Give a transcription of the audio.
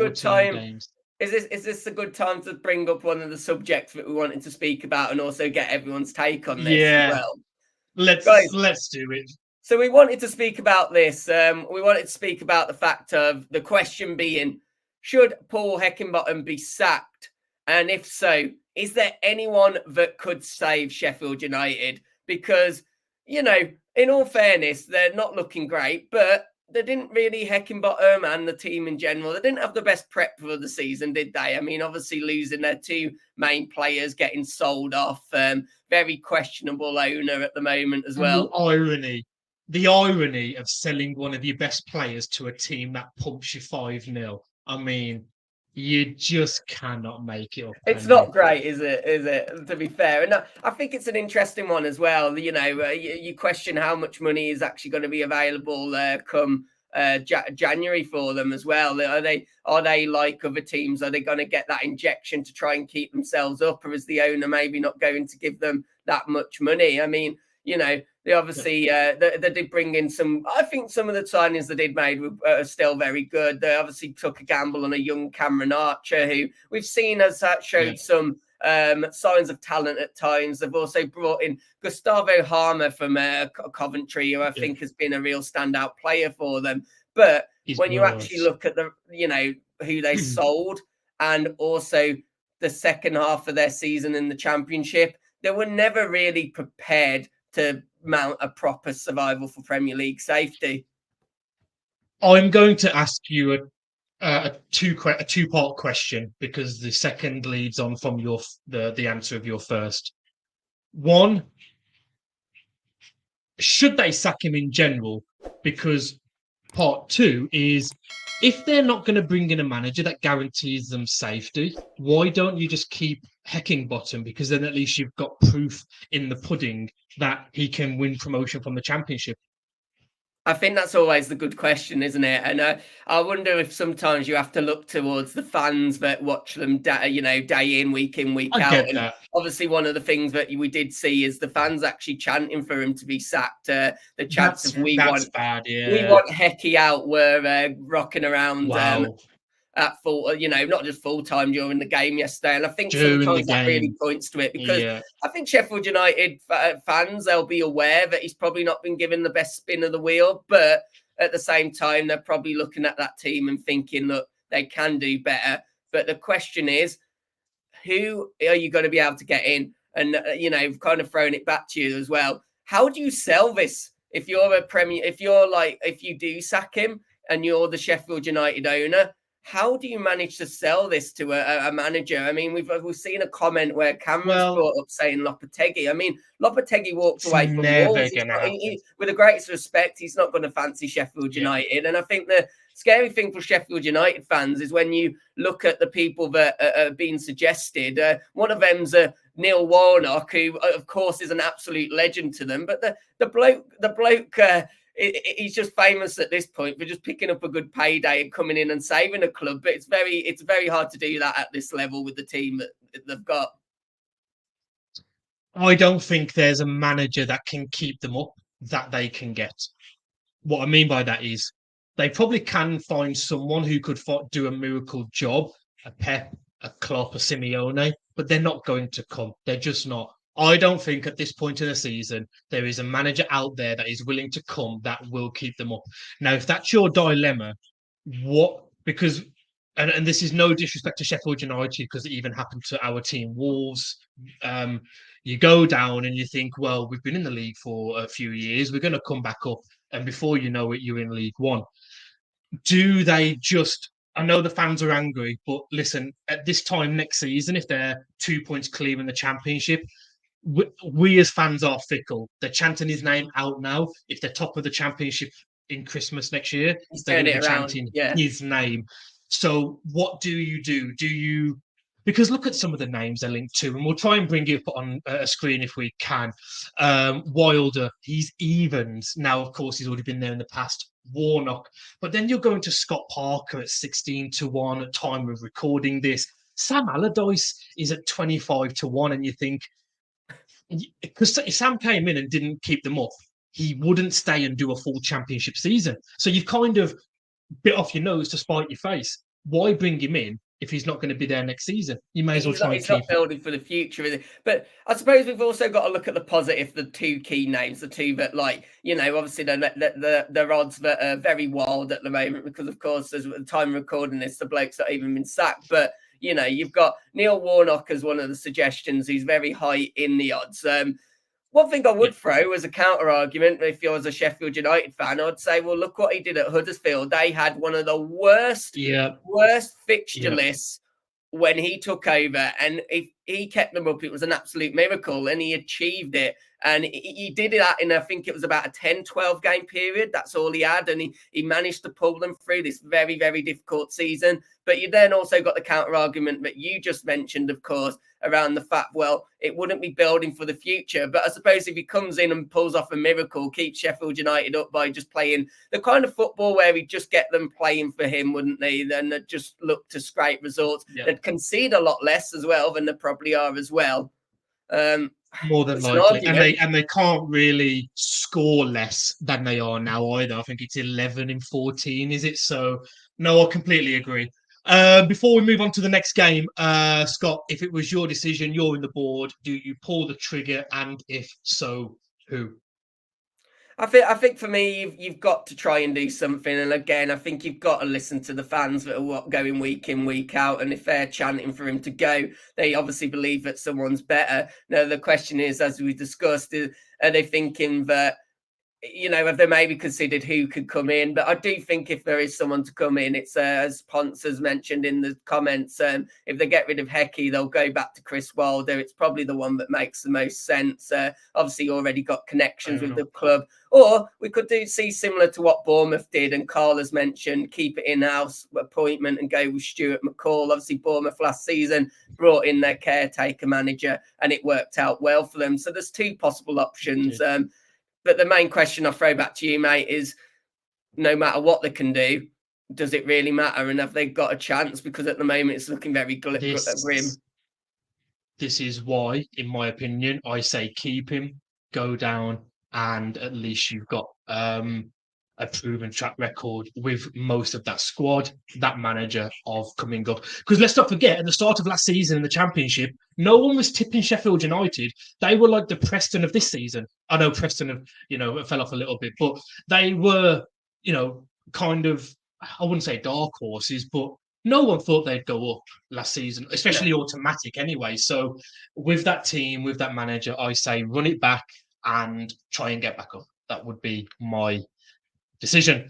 good 14 time? games. Is this a good time to bring up one of the subjects that we wanted to speak about and also get everyone's take on this as Yeah, well? Guys, let's do it. so we wanted to speak about this. We wanted to speak about the fact of the question being, should Paul Heckingbottom be sacked? And if so, is there anyone that could save Sheffield United? Because, in all fairness, they're not looking great, but they didn't really, Heckingbottom and the team in general, they didn't have the best prep for the season, did they? I mean, obviously losing their two main players, getting sold off, very questionable owner at the moment as And well. the irony of selling one of your best players to a team that pumps you 5-0. I mean, you just cannot make it up, It's can you? not great, is it? Is it? To be fair, and I think it's an interesting one as well. You question how much money is actually going to be available come January for them as well. Are they like other teams? Are they going to get that injection to try and keep themselves up, or is the owner maybe not going to give them that much money? I mean, they obviously they did bring in some. I think some of the signings they did made were still very good. They obviously took a gamble on a young Cameron Archer, who we've seen has Yeah. showed some signs of talent at times. They've also brought in Gustavo Harmer from Coventry, who I Yeah. think has been a real standout player for them. But He's when you actually worse. look at who they sold, and also the second half of their season in the Championship, they were never really prepared to mount a proper survival for Premier League safety. I'm going to ask you a two-part question because the second leads on from the answer of your first. One, should they sack him in general? Because part two is, if they're not going to bring in a manager that guarantees them safety, why don't you just keep Heckingbottom? Because then at least you've got proof in the pudding that he can win promotion from the Championship. I think that's always the good question, isn't it? And I wonder if sometimes you have to look towards the fans that watch them, day in, week I out. get And that. obviously, one of the things that we did see is the fans actually chanting for him to be sacked. The chants of That's bad. we Yeah. want Hecky out were rocking around Wow. at full, not just full time during the game yesterday. And I think During the sometimes that really game. points to it because Yeah. I think Sheffield United fans, they'll be aware that he's probably not been given the best spin of the wheel, but at the same time, they're probably looking at that team and thinking, look, they can do better. But the question is, who are you going to be able to get in? And, kind of throwing it back to you as well. How do you sell this if you're a Premier, if you do sack him and you're the Sheffield United owner? How do you manage to sell this to a manager? I mean, we've seen a comment where Cameron's Well, brought up saying Lopetegui. I mean, Lopetegui walked it's away from never Wolves. going to happen. With the greatest respect, he's not going to fancy Sheffield Yeah. United. And I think the scary thing for Sheffield United fans is when you look at the people that are being suggested. One of them's Neil Warnock, who, of course, is an absolute legend to them. But the bloke. He's just famous at this point for just picking up a good payday and coming in and saving a club. But it's very hard to do that at this level with the team that they've got. I don't think there's a manager that can keep them up that they can get. What I mean by that is they probably can find someone who could do a miracle job, a Pep, a Klopp, a Simeone, but they're not going to come. They're just not. I don't think at this point in the season there is a manager out there that is willing to come that will keep them up. Now, if that's your dilemma, what? Because and this is no disrespect to Sheffield United because it even happened to our team Wolves. Um, you go down and you think, well, we've been in the league for a few years, we're going to come back up, and before you know it, you're in League One. Do they just? I know the fans are angry, but listen, at this time next season, if they're 2 points clear in the Championship, we as fans are fickle. They're chanting his name out now. If they're top of the Championship in Christmas next year, He's they're going turned to be it around. chanting Yeah. his name. So what do you do? Do you? Because look at some of the names they're linked to, and we'll try and bring it up on a screen if we can. Wilder, he's Evans. Now, of course, he's already been there in the past. Warnock. But then you're going to Scott Parker at 16-1 at time of recording this. Sam Allardyce is at 25-1, and you think, because if Sam came in and didn't keep them up, he wouldn't stay and do a full Championship season. So you've kind of bit off your nose to spite your face. why bring him in if he's not going to be there next season? You may as well try and He's not keep him. building for the future, is it? But I suppose we've also got to look at the positive, the two key names, the two that, like, you know, obviously the odds that are very wild at the moment because, of course, as at the time of recording this, the bloke's not even been sacked. But, you know, you've got Neil Warnock as one of the suggestions. He's very high in the odds. One thing I Yeah. would throw as a counter argument, if you're a Sheffield United fan, I'd say, well, look what he did at Huddersfield. They had one of the worst fixture lists when he took over, and if he kept them up, it was an absolute miracle, and he achieved it. And he did that in, I think it was about a 10-12 game period. That's all he had, and he managed to pull them through this very, very difficult season. But you then also got the counter argument that you just mentioned, of course, around the fact, well, it wouldn't be building for the future. But I suppose if he comes in and pulls off a miracle, keeps Sheffield United up by just playing the kind of football where he'd just get them playing for him, wouldn't they? Then they'd just look to scrape results. Yeah. They'd concede a lot less as well than they probably are as well. More than likely, and they can't really score less than they are now either. I think it's 11 in 14, is it? So no, I completely agree. Before we move on to the next game, Scott, if it was your decision, you're in the board, do you pull the trigger, and if so, who? I think for me, you've got to try and do something. And again, I think you've got to listen to the fans that are going week in, week out. And if they're chanting for him to go, they obviously believe that someone's better. Now, the question is, as we discussed, are they thinking that, you know, have they maybe considered who could come in? But I do think if there is someone to come in, it's as Ponce has mentioned in the comments, if they get rid of Hecky, they'll go back to Chris Wilder. It's probably the one that makes the most sense. Obviously, already got connections with the club. Or we could see similar to what Bournemouth did, and Carl has mentioned, keep it in-house appointment and go with Stuart McCall. Obviously, Bournemouth last season brought in their caretaker manager, and it worked out well for them. So there's two possible options. But the main question I'll throw back to you, mate, is no matter what they can do, does it really matter? And have they got a chance? Because at the moment it's looking very grim. This is why, in my opinion, I say keep him, go down, and at least you've got a proven track record with most of that squad, that manager of coming up. Because let's not forget, at the start of last season in the Championship, no one was tipping Sheffield United. They were like the Preston of this season. I know Preston have, fell off a little bit, but they were, kind of, I wouldn't say dark horses, but no one thought they'd go up last season, especially automatic anyway. So with that team, with that manager, I say run it back and try and get back up. That would be my decision.